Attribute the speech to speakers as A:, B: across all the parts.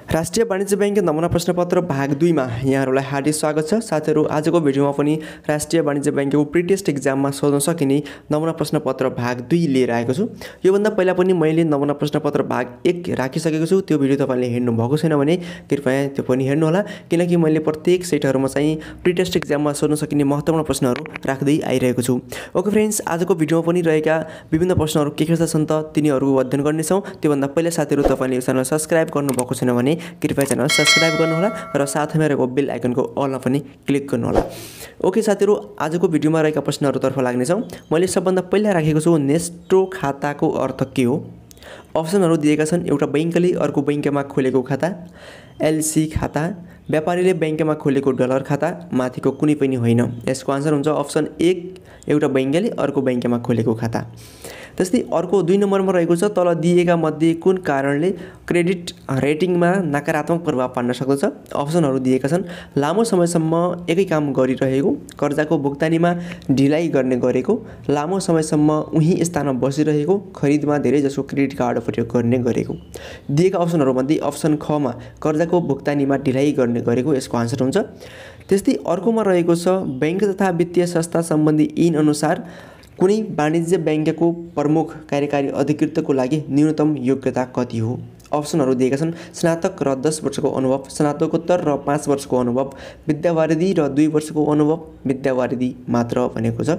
A: राष्ट्रिय वाणिज्य बैंक नमुना प्रश्नपत्र भाग 2 मा यहाँहरूलाई हार्दिक स्वागत छ। साथीहरू, आजको भिडियोमा पनि राष्ट्रिय वाणिज्य बैंकको प्रिटेस्ट एक्जाममा सोध्न सकिने नमुना प्रश्नपत्र भाग 2 लिएर आएको छु। योभन्दा पहिला पनि मैले नमुना प्रश्नपत्र भाग 1 राखिसकेको छु। त्यो भिडियो तपाईले हेर्नु भएको छैन भने कृपया त्यो पनि हेर्नु होला, किनकि मैले प्रत्येक सेटहरुमा चाहिँ प्रिटेस्ट एक्जाममा सोध्न सकिने महत्त्वपूर्ण प्रश्नहरू राख्दै आइरहेको छु। ओके फ्रेन्ड्स, आजको भिडियोमा पनि रहेका विभिन्न प्रश्नहरू के छन् त तिनीहरू अध्ययन गर्नेछौँ। त्योभन्दा पहिला साथीहरू, तपाईले यो च्यानल सब्स्क्राइब गर्नु भएको छैन भने कृपया च्यानल सब्स्क्राइब गर्नुहोला र साथैमा रहेको बेल आइकनको अलमा पनि क्लिक गर्नुहोला। ओके साथीहरू, आजको भिडियोमा रहेका प्रश्नहरूतर्फ लाग्नेछौँ। मैले सबभन्दा पहिला राखेको छु नेस्टो खाताको अर्थ के हो। अप्सनहरू दिएका छन्। एउटा बैंकले अर्को बैंकमा खोलेको खाता, एलसी खाता, व्यापारीले बैंकमा खोलेको डलर खाता, माथिको कुनै पनि होइन। यसको आन्सर हुन्छ अप्सन 1, एउटा बैंकले अर्को बैंकमा खोलेको खाता। त्यस्तै अर्को 2 नम्बरमा रहेको छ तल दिएका मध्ये कुन कारणले क्रेडिट रेटिङमा नकारात्मक प्रभाव पार्न सक्दछ। अप्सनहरू दिएका छन्। लामो समयसम्म एकै काम गरिरहेको, कर्जाको भुक्तानीमा ढिलाइ गर्ने गरेको, लामो समयसम्म उही स्थानमा बसिरहेको, खरिदमा धेरै जसो क्रेडिट कार्ड प्रयोग गर्ने गरेको। दिएका अप्सनहरूमध्ये अप्सन ख मा कर्जाको भुक्तानीमा ढिलाइ गर्ने गरेको यसको आन्सर हुन्छ। त्यस्तै अर्कोमा रहेको छ बैंक तथा वित्तीय संस्था सम्बन्धी ऐन अनुसार कुनै वाणिज्य बैंकको प्रमुख कार्यकारी अधिकृतको लागि न्यूनतम योग्यता कति हो। अप्सनहरू दिएका छन्। स्नातक र 10 वर्षको अनुभव, स्नातकोत्तर र 5 वर्षको अनुभव, विद्यावारिधि र 2 वर्षको अनुभव, विद्यावारिधि मात्र भनेको छ।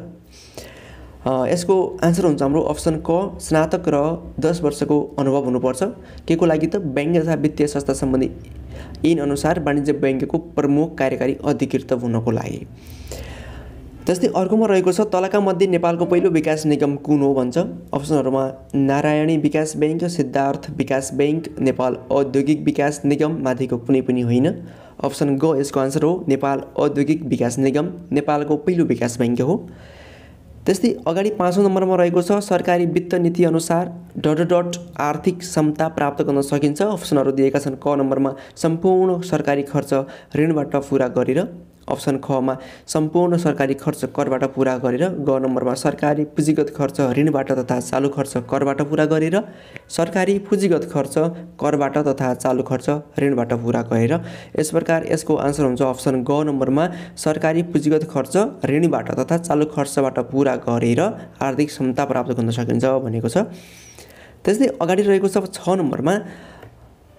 A: यसको आन्सर हुन्छ हाम्रो अप्सन क, स्नातक र 10 वर्षको अनुभव हुनुपर्छ। के को लागि त बैंक तथा वित्तीय संस्था सम्बन्धी ऐन अनुसार वाणिज्य बैंकको प्रमुख कार्यकारी अधिकृत हुनको लागि। त्यस्तै अर्कोमा रहेको छ तलका मध्ये नेपालको पहिलो विकास निगम कुन हो भन्छ। अप्सनहरूमा नारायणी विकास बैंक, सिद्धार्थ विकास बैंक, नेपाल औद्योगिक विकास निगम, माथिको कुनै पनि होइन। अप्सन ग यसको आन्सर हो। नेपाल औद्योगिक विकास निगम नेपालको पहिलो विकास बैंक हो। त्यस्तै अगाडि 5औं नम्बरमा रहेको छ सरकारी वित्त नीति अनुसार ... आर्थिक क्षमता प्राप्त गर्न सकिन्छ। अप्सनहरू दिएका छन्। क नम्बरमा सम्पूर्ण सरकारी खर्च ऋणबाट पूरा गरेर, अप्सन ख मा सम्पूर्ण सरकारी खर्च करबाट पूरा गरेर, ग नम्बरमा सरकारी पुँजीगत खर्च ऋणबाट तथा चालु खर्च करबाट पूरा गरेर, सरकारी पुँजीगत खर्च करबाट तथा चालु खर्च ऋणबाट पूरा गरेर। यस प्रकार यसको आन्सर हुन्छ अप्सन ग नम्बरमा सरकारी पुँजीगत खर्च ऋणबाट तथा चालु खर्चबाट पूरा गरेर आर्थिक क्षमता प्राप्त गर्न सकिन्छ भनेको छ। त्यस्तै अगाडि रहेको छ 6 नम्बरमा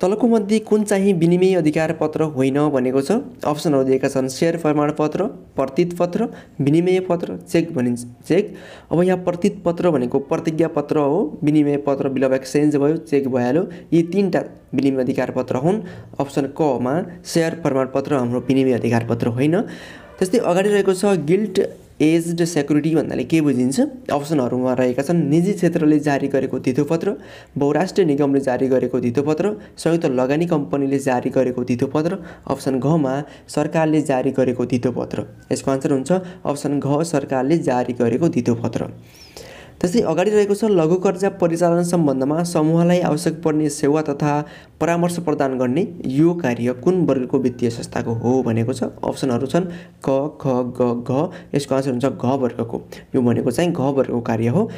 A: तलको मध्ये कुन चाहिँ विनिमय अधिकार पत्र होइन भनेको छ। अप्सनहरू दिएका छन्। शेयर प्रमाणपत्र, प्रतीत पत्र, विनिमय पत्र, चेक भनिन्छ चेक। अब यहाँ प्रतीत पत्र भनेको प्रतिज्ञा पत्र हो, विनिमय पत्र बिल अफ एक्सचेन्ज भयो, चेक भइहाल्यो। यी 3टा विनिमय अधिकार पत्र हुन्। अप्सन क मा शेयर प्रमाणपत्र हाम्रो विनिमय अधिकार पत्र होइन। त्यस्तै अगाडि रहेको छ गिल्ट एज्ड सेक्युरिटी भन्नाले के बुझिन्छ। अप्सनहरूमा रहेका छन् निजी क्षेत्रले जारी गरेको धितोपत्र, बहुराष्ट्रिय निगमले जारी गरेको धितोपत्र, संयुक्त लगानी कम्पनीले जारी गरेको धितोपत्र, अप्सन घ मा सरकारले जारी गरेको धितोपत्र। यसको आन्सर हुन्छ अप्सन घ, सरकारले जारी गरेको धितोपत्र। त्यस्तै अगाडि रहेको छ लघु कर्जा परिचालन सम्बन्धमा समूहलाई आवश्यक पर्ने सेवा तथा परामर्श प्रदान गर्ने यो कार्य कुन वर्गको वित्तीय संस्थाको हो भनेको छ। अप्सनहरू छन् क, ख, ग, घ। यसको आन्सर हुन्छ घ वर्गको। यो भनेको चाहिँ घ वर्गको कार्य हो।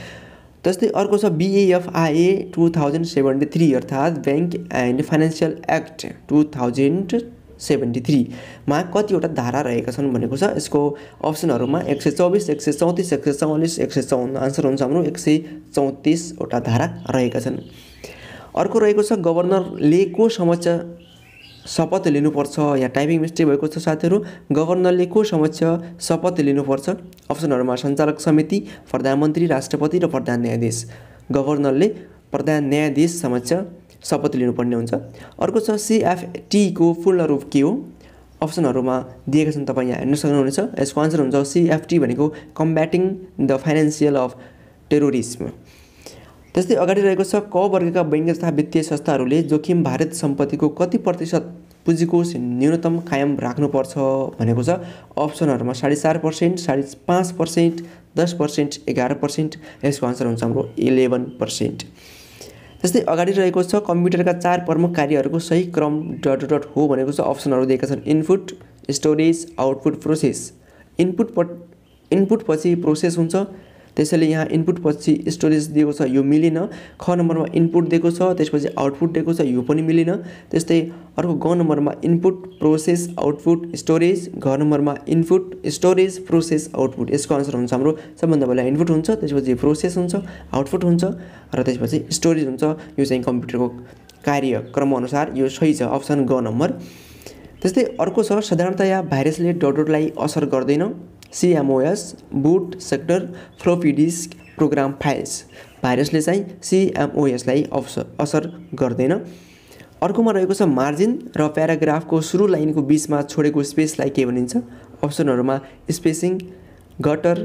A: त्यस्तै अर्को छ BAFIA 2073 अर्थात् बैंक एन्ड फाइनेन्सियल एक्ट 2073 मा कतिवटा धारा रहेका छन् भनेको छ। यसको अप्सनहरूमा 124, 134, 144, 154। आन्सर हुन्छ हाम्रो 134 वटा धारा रहेका छन्। अर्को रहेको छ गभर्नरले को समक्ष शपथ लिनुपर्छ। यहाँ टाइपिङ मिस्टेक भएको छ साथीहरू। गभर्नरले को समक्ष शपथ लिनुपर्छ। अप्सनहरूमा सञ्चालक समिति, प्रधानमन्त्री, राष्ट्रपति र प्रधान न्यायाधीश। गभर्नरले प्रधान न्यायाधीश समक्ष शपथ लिनुपर्ने हुन्छ। अर्को छ CFT को पूर्ण रूप के हो। अप्सनहरूमा दिएका छन्, तपाईँ यहाँ हेर्न सक्नुहुनेछ। यसको आन्सर हुन्छ CFT भनेको कम्ब्याटिङ द फाइनेन्सियल अफ टेरोरिज्म। त्यस्तै अगाडि रहेको छ क वर्गका बैंक तथा वित्तीय संस्थाहरूले जोखिम भारित सम्पत्तिको कति प्रतिशत पुँजीकोष न्यूनतम कायम राख्नुपर्छ भनेको छ। अप्सनहरूमा 4.5%, 5.5%, 10%, 11%। यसको आन्सर हुन्छ हाम्रो 11%। त्यस्तै अगाडि रहेको छ कम्प्युटरका 4 प्रमुख कार्यहरूको सही क्रम ... हो भनेको छ। अप्सनहरू दिएका छन् input, storage, output, process. Input पछि प्रोसेस हुन्छ, त्यसैले यहाँ इनपुट पछि स्टोरेज दिएको छ, यो मिलेन। ख नम्बरमा इनपुट दिएको छ, त्यसपछि आउटपुट दिएको छ, यो पनि मिलेन। त्यस्तै अर्को ग नम्बरमा इनपुट प्रोसेस आउटपुट स्टोरेज, घ नम्बरमा इनपुट स्टोरेज प्रोसेस आउटपुट। यसको आन्सर हुन्छ हाम्रो सबभन्दा पहिला इनपुट हुन्छ, त्यसपछि प्रोसेस हुन्छ, आउटपुट हुन्छ र त्यसपछि स्टोरेज हुन्छ। यो चाहिँ कम्प्युटरको कार्यक्रम अनुसार यो सही छ, अप्सन ग नम्बर। त्यस्तै अर्को छ साधारणतया भाइरसले डटलाई असर गर्दैन, CMOS, boot sector, floppy disk, program files. भाइरसले चाहिँ CMOS लाई असर गर्दैन। अर्कोमा रहेको छ मार्जिन र प्याराग्राफको सुरु लाइनको बिचमा छोडेको स्पेसलाई के भनिन्छ? अप्सनहरूमा स्पेसिङ, गटर,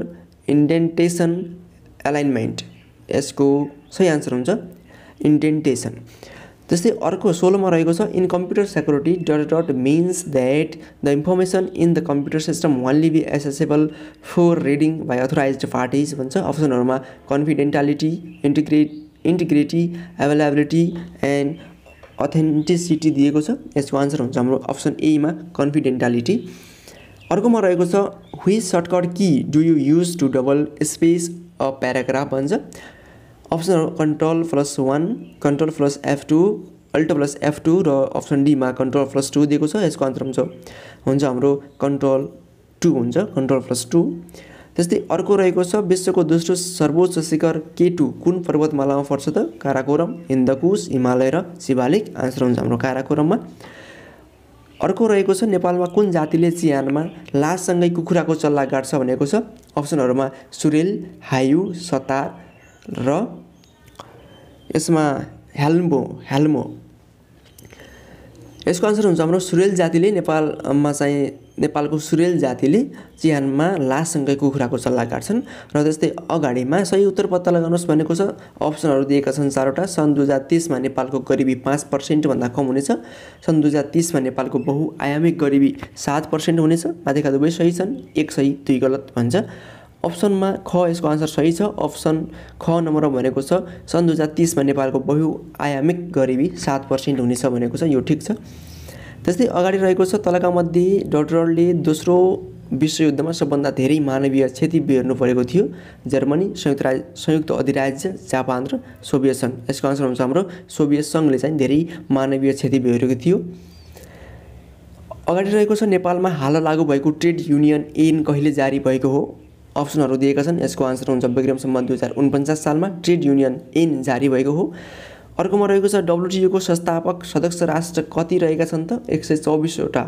A: इन्डेन्टेसन, एलाइनमेन्ट। यसको सही आन्सर हुन्छ इन्डेन्टेसन। त्यस्तै अर्को 16 मा रहेको छ in computer security dot means that the information in the computer system only be accessible for reading by authorised parties भन्छ। अप्सनहरूमा confidentiality, integrity, availability and authenticity दिएको छ। यसको आन्सर हुन्छ हाम्रो अप्सन ए मा कन्फिडेन्टालिटी। अर्कोमा रहेको छ which shortcut key do you use to double space a paragraph भन्छ। अप्सन Ctrl+1, Ctrl+F2, Alt+F2 र अप्सन डी मा Ctrl+2 दिएको छ। यसको आन्सर हुन्छ हाम्रो Ctrl+2 हुन्छ, Ctrl+2। त्यस्तै अर्को रहेको छ विश्वको दोस्रो सर्वोच्च शिखर K2 कुन पर्वतमालामा पर्छ त? काराकोरम, हिन्दकुश, हिमालय र शिवालिक। आन्सर हुन्छ हाम्रो काराकोरममा। अर्को रहेको छ नेपालमा कुन जातिले चिहानमा लाससँगै कुखुराको चल्ला गाड्छ भनेको छ? अप्सनहरूमा सुरेल, हायु, सतार र यसमा हेल्मो। यसको आन्सर हुन्छ हाम्रो सुरेल जातिले नेपालमा चाहिँ नेपालको सुरेल जातिले चिहानमा लाससँगै कुखुराको चल्ला काट्छन्। र त्यस्तै अगाडिमा सही उत्तर पत्ता लगाउनुहोस् भनेको छ। अप्सनहरू दिएका छन् 4वटा। सन् 2030 मा नेपालको गरिबी 5% भन्दा कम हुनेछ। सन् 2030 मा नेपालको बहुआयामिक गरिबी 7% हुनेछ। माथिका दुवै सही छन्, एक सही 2 गलत भन्छ। अप्सनमा ख यसको आन्सर सही छ। अप्सन ख नम्बर भनेको छ सन् 2030 मा नेपालको बहुआयामिक गरिबी 7% हुनेछ भनेको छ, यो ठिक छ। त्यस्तै अगाडि रहेको छ तलका मध्ये डटरले दोस्रो विश्वयुद्धमा सबभन्दा धेरै मानवीय क्षति बेहोर्नु परेको थियो? जर्मनी, संयुक्त अधिराज्य, जापान र सोभियत सङ्घ। यसको आन्सर हुन्छ हाम्रो सोभियत सङ्घले चाहिँ धेरै मानवीय क्षति बेहोरेको थियो। अगाडि रहेको छ नेपालमा हाल लागू भएको ट्रेड युनियन ऐन कहिले जारी भएको हो? अप्सनहरू दिएका छन्। यसको आन्सर हुन्छ विक्रम सम्वत 2049 सालमा ट्रेड युनियन ऐन जारी भएको हो। अर्कोमा रहेको छ WTO को संस्थापक सदस्य राष्ट्र कति रहेका छन् त? 124 वटा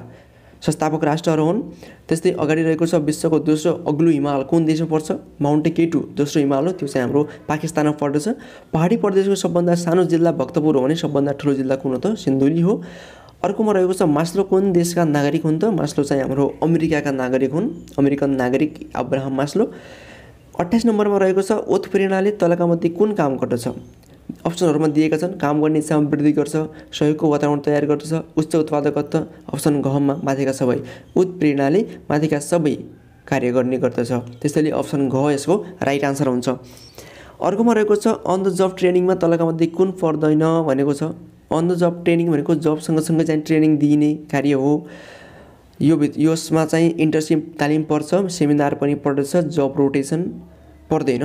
A: संस्थापक राष्ट्रहरू हुन्। त्यस्तै अगाडि रहेको छ विश्वको दोस्रो अग्लो हिमाल कुन देशमा पर्छ? माउन्ट K2 दोस्रो हिमाल हो, त्यो चाहिँ हाम्रो पाकिस्तानमा पर्दछ। पहाडी प्रदेशको सबभन्दा सानो जिल्ला भक्तपुर हो भने सबभन्दा ठुलो जिल्ला कुन हो त? सिन्धुली हो। अर्कोमा रहेको छ मास्लो कुन देशका नागरिक हुन् त? मास्लो चाहिँ हाम्रो अमेरिकाका नागरिक हुन्, अमेरिकन नागरिक अब्राहम मास्लो। 28 नम्बरमा रहेको छ ओथ प्रेरणाले तलका मध्ये कुन काम गर्दछ? अप्सनहरूमा दिएका छन् काम गर्ने इच्छामा वृद्धि गर्छ, सहयोगको वातावरण तयार गर्दछ, उच्च उत्पादकत्व। अप्सन घमा माथिका सबै। ओथ प्रेरणाले माथिका सबै कार्य गर्ने गर्दछ, त्यसैले अप्सन घ यसको राइट आन्सर हुन्छ। अर्कोमा रहेको छ अन द जब ट्रेनिङमा तलका मध्ये कुन पर्दैन भनेको छ? अन द जब ट्रेनिङ भनेको जब सँगसँगै चाहिँ ट्रेनिङ दिइने कार्य हो। यसमा चाहिँ इन्टर्नसिप तालिम पर्छ, सेमिनार पनि पर्दछ, जब रोटेसन पर्दैन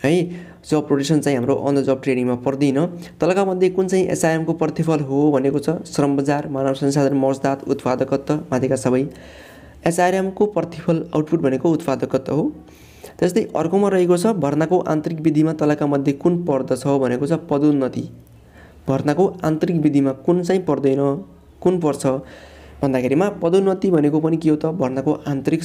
A: है। जब रोटेसन चाहिँ हाम्रो अन द जब ट्रेनिङमा पर्दैन। तलका मध्ये कुन चाहिँ SIM को प्रतिफल हो भनेको छ? श्रम बजार, मानव संसाधन मौजदात, उत्पादकत्व। माथिका सबै। SIM को प्रतिफल आउटपुट भनेको उत्पादकत्व हो। त्यस्तै अर्कोमा रहेको छ भर्नाको आन्तरिक विधिमा तलका मध्ये कुन पर्दछ भनेको छ? पदोन्नति। भर्नाको आन्तरिक विधिमा कुन चाहिँ पर्दैन, कुन पर्छ भन्दाखेरिमा पदोन्नति भनेको पनि के हो त? भर्नाको आन्तरिक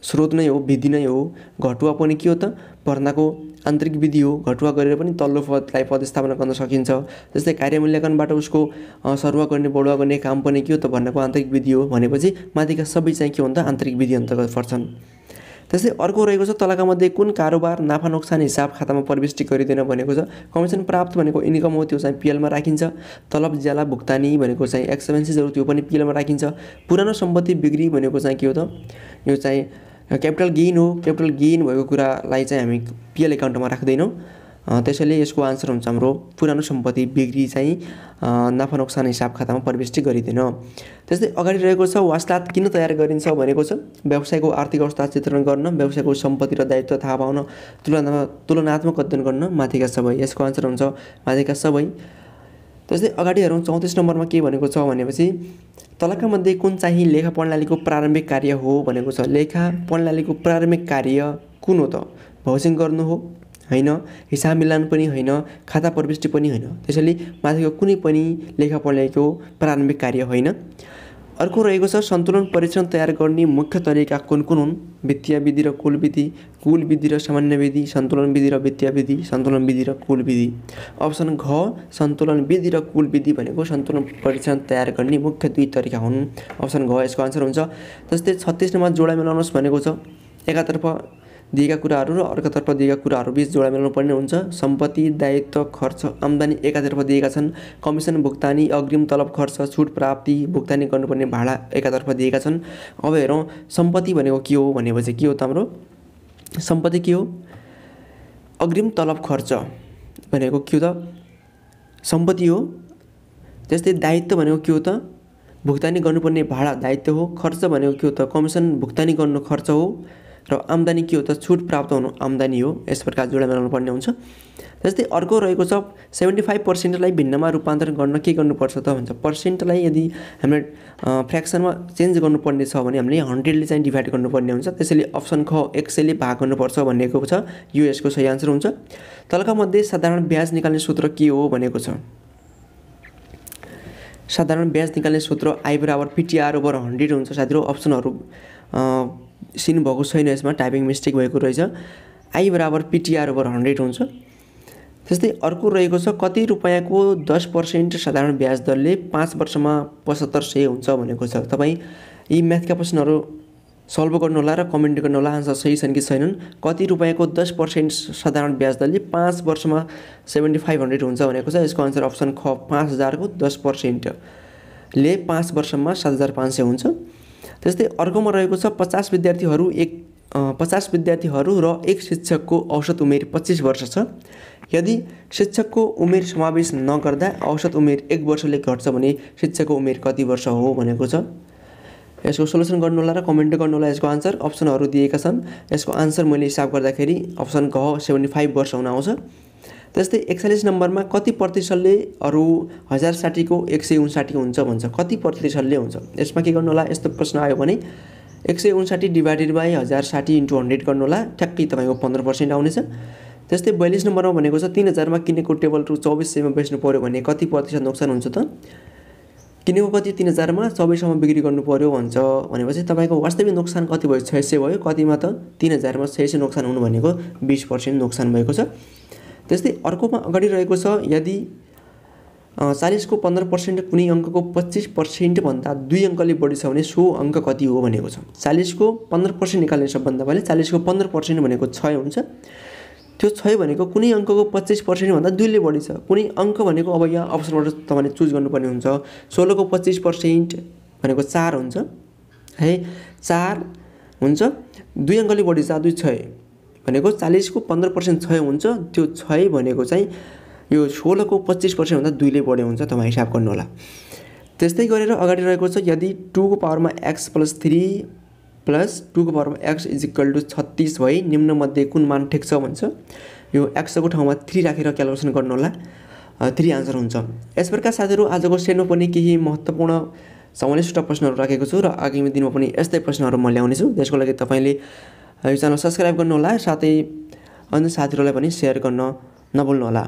A: स्रोत नै हो, विधि नै हो। घटुवा पनि के हो त? भर्नाको आन्तरिक विधि हो। घटुवा गरेर पनि तल्लो पदलाई पदस्थापना गर्न सकिन्छ। जस्तै कार्य मूल्याङ्कनबाट उसको सरुवा गर्ने बढुवा गर्ने काम पनि के हो त? भर्नाको आन्तरिक विधि हो भनेपछि माथिका सबै चाहिँ के हो त? आन्तरिक विधि अन्तर्गत पर्छन्। त्यस्तै अर्को रहेको छ तलका मध्ये कुन कारोबार नाफा नोक्सान हिसाब खातामा प्रविष्टि गरिँदैन भनेको छ? कमिसन प्राप्त भनेको इन्कम हो, त्यो चाहिँ PL मा राखिन्छ। तलब ज्याला भुक्तानी भनेको चाहिँ एक्सपेन्सेसहरू, त्यो पनि PL मा राखिन्छ। पुरानो सम्पत्ति बिक्री भनेको चाहिँ के हो त? यो चाहिँ क्यापिटल गेन हो। क्यापिटल गेन भएको कुरालाई चाहिँ हामी PL एकाउन्टमा राख्दैनौँ, त्यसैले यसको आन्सर हुन्छ हाम्रो पुरानो सम्पत्ति बिक्री चाहिँ नाफा नोक्सान हिसाब खातामा प्रविष्टि गरिँदैन। त्यस्तै अगाडि रहेको छ वास्ताद किन तयार गरिन्छ भनेको छ? व्यवसायको आर्थिक अवस्था चित्रण गर्न, व्यवसायको सम्पत्ति र दायित्व थाहा पाउन, तुलनात्मक अध्ययन गर्न। माथिका सबै। यसको आन्सर हुन्छ माथिका सबै। त्यस्तै अगाडि हेरौँ 34 नम्बरमा के भनेको छ भनेपछि तलका मध्ये कुन चाहिँ लेखा प्रणालीको प्रारम्भिक कार्य हो भनेको छ। लेखा प्रणालीको प्रारम्भिक कार्य कुन हो त? भौसिङ गर्नु हो हैन, हिसाब मिलान पनि हैन, खाता प्रविष्टि पनि हैन। त्यसैले माथिको कुनै पनि लेखा प्रणालीको प्रारम्भिक कार्य होइन। अर्को रहेको छ सन्तुलन परीक्षण तयार गर्ने मुख्य तरिका कुन कुन हुन्? वित्तीय विधि र कुल विधि, कुल विधि र सामान्य विधि, सन्तुलन विधि र वित्तीय विधि, सन्तुलन विधि र कुल विधि। अप्सन घ सन्तुलन विधि र कुल विधि भनेको सन्तुलन परीक्षण तयार गर्ने मुख्य दुई तरिका हुन्। अप्सन घ यसको आन्सर हुन्छ। जस्तै 36 मा जोडा मिलाउनुहोस् भनेको छ। एकातर्फ दिएका कुराहरू र अर्कोतर्फ दिएका कुराहरू बीच जोडा मिलाउनु पर्ने हुन्छ। सम्पत्ति, दायित्व, खर्च, आम्दानी एकातर्फ दिएका छन्। कमिसन भुक्तानी, अग्रिम तलब खर्च, छुट प्राप्ति, भुक्तानी गर्नुपर्ने भाडा एकातर्फ दिएका छन्। अब हेरौँ सम्पत्ति भनेको के हो भनेपछि के हो त हाम्रो सम्पत्ति के हो? अग्रिम तलब खर्च भनेको के हो त? सम्पत्ति हो। त्यस्तै दायित्व भनेको के हो त? भुक्तानी गर्नुपर्ने भाडा दायित्व हो। खर्च भनेको के हो त? कमिसन भुक्तानी गर्नु खर्च हो। र आम्दानी के हो त? छुट प्राप्त हुनु आम्दानी हो। यस प्रकार जोडा मिलाउनु पर्ने हुन्छ। जस्तै अर्को रहेको छ 75% भिन्नमा रूपान्तरण गर्न के गर्नुपर्छ त भन्छ। पर्सेन्टलाई यदि हामीले फ्र्याक्सनमा चेन्ज गर्नुपर्ने छ भने हामीले 100ले चाहिँ डिभाइड गर्नुपर्ने हुन्छ। त्यसैले अप्सन ख 100 ले भाग गर्नुपर्छ भनेको छ। यो यसको सही आन्सर हुन्छ। तलका मध्ये साधारण ब्याज निकाल्ने सूत्र के हो भनेको छ। साधारण ब्याज निकाल्ने सूत्र I = PTR/100 हुन्छ। साथीहरु अप्सनहरु सिन भएको छैन, यसमा टाइपिङ मिस्टेक भएको रहेछ। I = PTR/100 हुन्छ। त्यस्तै अर्को रहेको छ कति रुपैयाँको 10% साधारण ब्याज दरले 5 वर्षमा 7500 हुन्छ भनेको छ। तपाई यी म्याथका प्रश्नहरु सल्भ गर्नु होला र कमेन्ट गर्नु होला आन्सर सही छन् कि छैनन्। कति रुपैयाँको 10% साधारण ब्याज दरले 5 वर्षमा 7500 हुन्छ भनेको छ। यसको आन्सर अप्सन ख 5000 को 10% ले 5 वर्षमा 7500 हुन्छ। त्यस्तै अर्कोमा रहेको छ 50 विद्यार्थीहरू र एक शिक्षकको औसत उमेर 25 वर्ष छ। यदि शिक्षकको उमेर समावेश नगर्दा औसत उमेर 1 वर्षले घट्छ भने शिक्षकको उमेर कति वर्ष हो भनेको छ। यसको सोलुसन गर्नु होला र कमेन्ट गर्नु होला। यसको आन्सर अप्सनहरु दिएका छन्। यसको आन्सर मैले हिसाब गर्दाखेरि अप्सन ग 75 वर्ष हुन आउँछ। त्यस्तै 41 नम्बरमा कति प्रतिशतले अरु 1060 को 159 हुन्छ भन्छ। कति प्रतिशतले हुन्छ? यसमा के गर्नु होला? यस्तो प्रश्न आयो भने 159 डिवाइडेड बाइ 1060 इन्टु 100 गर्नु होला। ठ्याक्कै तपाईको 15% आउनेछ। त्यस्तै 42 नम्बरमा भनेको छ 3000 मा किनेको टेबल रु 2400 मा बेच्नु पर्यो भने कति प्रतिशत नोक्सान हुन्छ त? किनेको कति 3000 मा 2400 मा बिक्री गर्नु पर्यो भन्छ भनेपछि तपाईको वास्तविक नोक्सान कति भयो? 600 भयो। कतिमा त 3000 मा 600 नोक्सान हुनु भनेको 20% नोक्सान भएको छ। त्यस्तै अर्कोमा अगाडि रहेको छ यदि 40 को 15% कुनै अंकको 25% भन्दा 2 अंकले बढी छ भने सो अंक कति हो भनेको छ। 40 को 15% निकाल्ने सबभन्दा पहिले 40 को 15% भनेको 6 हुन्छ। त्यो 6 भनेको कुनै अंकको 25% भन्दा 2 ले बढी छ। कुनै अंक भनेको अब यहाँ अप्सनबाट तपाईले चुज गर्नुपर्ने हुन्छ। 16 को 25% भनेको 4 हुन्छ है। 4 हुन्छ। 2 अंकले बढी छ 2 6 भनेको 40 को 15% 6 हुन्छ। त्यो 6 भनेको चाहिँ यो 16 को 25% भन्दा 2 ले बढी हुन्छ। तपाई हिसाब गर्नु होला। त्यस्तै गरेर अगाडि रहेको छ यदि 2 को पावरमा x + 3 + 2 को पावरमा x = 36 भई निम्न मध्ये कुन मान ठिक छ भन्छ। यो x को ठाउँमा 3 राखेर क्याल्कुलेसन गर्नु होला। 3 आन्सर हुन्छ। यस प्रकार साथीहरु आजको सेटमा पनि केही महत्त्वपूर्ण समलिष्ट प्रश्नहरु राखेको छु र आगामी दिनमा पनि यस्तै प्रश्नहरु म ल्याउने छु। त्यसको लागि तपाईले यो च्यानल सब्स्क्राइब गर्नु होला। साथै अन्य साथीहरुलाई पनि शेयर गर्न नभुल्नु होला।